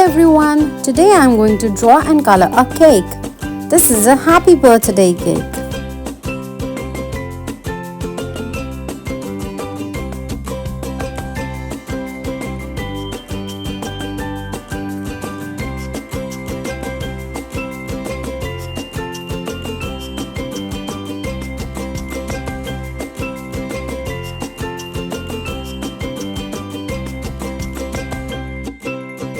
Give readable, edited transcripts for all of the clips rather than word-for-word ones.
everyone, today I am going to draw and color a cake. This is a happy birthday cake.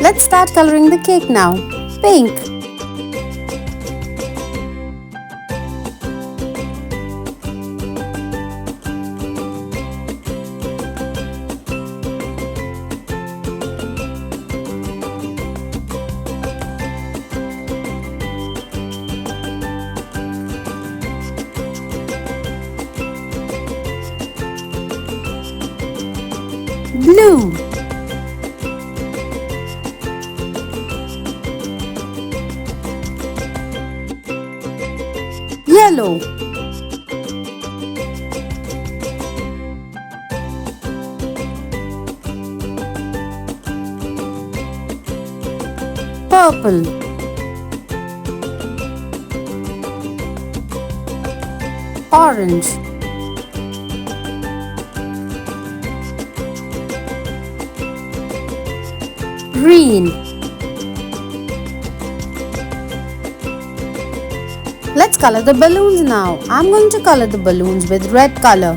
Let's start coloring the cake now. Pink, blue, yellow, purple, orange, green. Let's color the balloons now. I'm going to color the balloons with red color.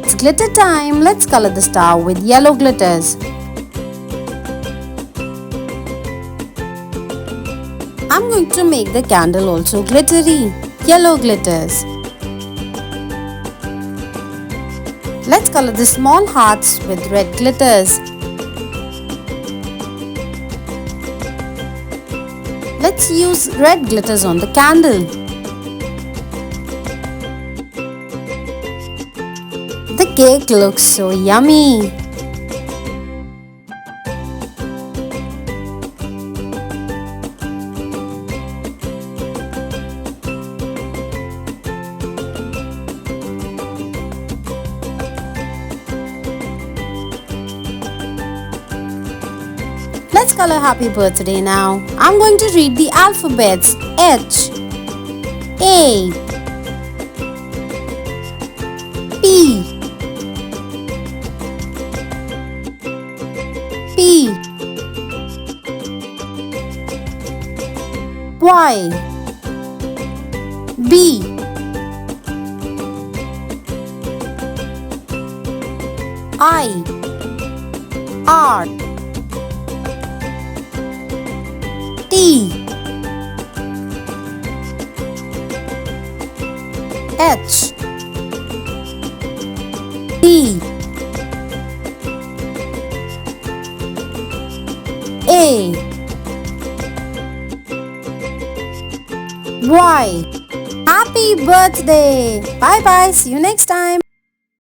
It's glitter time. Let's color the star with yellow glitters. I'm going to make the candle also glittery. Yellow glitters. Let's color the small hearts with red glitters. Let's use red glitters on the candle. The cake looks so yummy. Let's color happy birthday now. I'm going to read the alphabets. H, A, P, P, Y, B, I, R, T, H, T, A, Y. Happy birthday! Bye bye. See you next time.